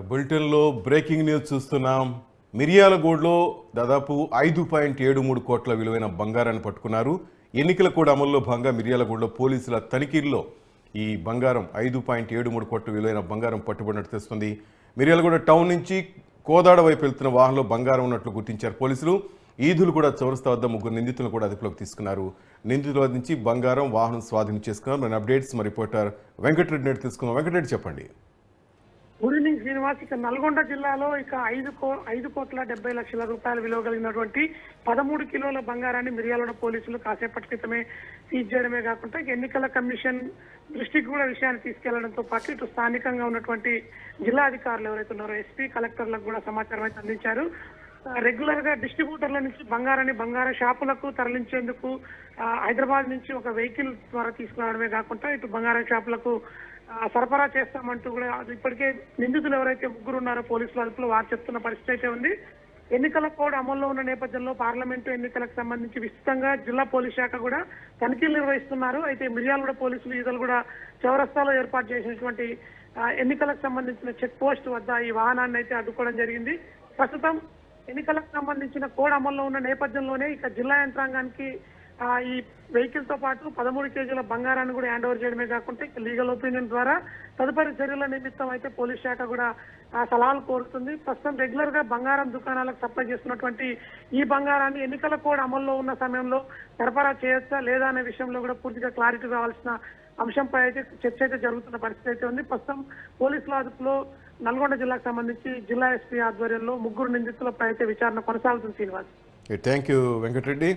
బులెటిన్లో breaking news చూస్తున్నాం. మిర్యాలగూడలో దాదాపు 5.73 కోట్ల విలువైన బంగారాన్ని పట్టుకున్నారు. ఎన్నికల కోడ్ అమల్లో భాగంగా మిర్యాలగూడలో పోలీసుల తనిఖీల్లో ఈ బంగారం 5.73 కోట్ల విలువైన బంగారం పట్టుబడినట్టు తెలుస్తుంది. మిర్యాలగూడ టౌన్ నుంచి కోదాడ వైపు వెళ్తున్న వాహనంలో బంగారం ఉన్నట్లు గుర్తించారు పోలీసులు. ఈదులు కూడా చౌరస్తా వద్ద 3 నిందితులను కూడా అదుపులోకి తీసుకున్నారు. నిందితుల నుంచి బంగారం వాహనం స్వాధీనం చేసుకున్నారు. మన అప్డేట్స్ మా రిపోర్టర్ వెంకటరెడ్డి నేడు తీసుకున్నాం. వెంకటరెడ్డి చెప్పండి. Good evening Srinivas. ఇక నల్గొండ జిల్లాలో ఇక 5,70,00,000 రూపాయల విలువ కలిగినటువంటి 13 కిలోల బంగారాన్ని మిర్యాలగూడ పోలీసులు కాసేపటి క్రితమే సీజ్ చేయడమే కాకుండా ఎన్నికల కమిషన్ దృష్టికి కూడా విషయాన్ని తీసుకెళ్లడంతో పాటు ఇటు స్థానికంగా ఉన్నటువంటి జిల్లా అధికారులు ఎవరైతే ఉన్నారో ఎస్పీ కలెక్టర్లకు కూడా సమాచారం అయితే అందించారు. రెగ్యులర్ గా డిస్ట్రిబ్యూటర్ల నుంచి బంగారాన్ని బంగార షాపులకు తరలించేందుకు హైదరాబాద్ నుంచి ఒక వెహికల్ ద్వారా తీసుకురావడమే కాకుండా ఇటు బంగారం షాపులకు సరఫరా చేస్తామంటూ కూడా ఇప్పటికే నిందితులు ఎవరైతే 3 ఉన్నారో పోలీసుల అదుపులో వారు చెప్తున్న పరిస్థితి అయితే ఉంది. ఎన్నికల కోడ్ అమల్లో ఉన్న నేపథ్యంలో పార్లమెంటు ఎన్నికలకు సంబంధించి విస్తృతంగా జిల్లా పోలీస్ శాఖ కూడా తనిఖీలు నిర్వహిస్తున్నారు. అయితే మిర్యాలగూడ పోలీసులు ఈదలు కూడా చౌరస్తాలో ఏర్పాటు చేసినటువంటి ఎన్నికలకు సంబంధించిన చెక్ పోస్ట్ వద్ద ఈ వాహనాన్ని అయితే అడ్డుకోవడం జరిగింది. ప్రస్తుతం ఎన్నికలకు సంబంధించిన కోడ్ అమల్లో ఉన్న నేపథ్యంలోనే ఇక జిల్లా యంత్రాంగానికి ఈ వెహికల్ తో పాటు 13 కేజీల బంగారాన్ని కూడా హ్యాండ్ ఓవర్ చేయడమే కాకుండా లీగల్ ఒపీనియన్ ద్వారా తదుపరి చర్యల నిమిత్తం అయితే పోలీస్ శాఖ కూడా సలహాలు కోరుతుంది. ప్రస్తుతం రెగ్యులర్ గా బంగారం దుకాణాలకు సప్లై చేస్తున్నటువంటి ఈ బంగారాన్ని ఎన్నికల కోడ్ అమల్లో ఉన్న సమయంలో సరఫరా చేయొచ్చా లేదా అనే విషయంలో కూడా పూర్తిగా క్లారిటీ రావాల్సిన అంశంపై అయితే చర్చ అయితే జరుగుతున్న పరిస్థితి అయితే ఉంది. ప్రస్తుతం పోలీసుల అదుపులో నల్గొండ జిల్లాకు సంబంధించి జిల్లా ఎస్పీ ఆధ్వర్యంలో 3 నిందితులపై అయితే విచారణ కొనసాగుతుంది. Srinivas, thank you Venkatareddy.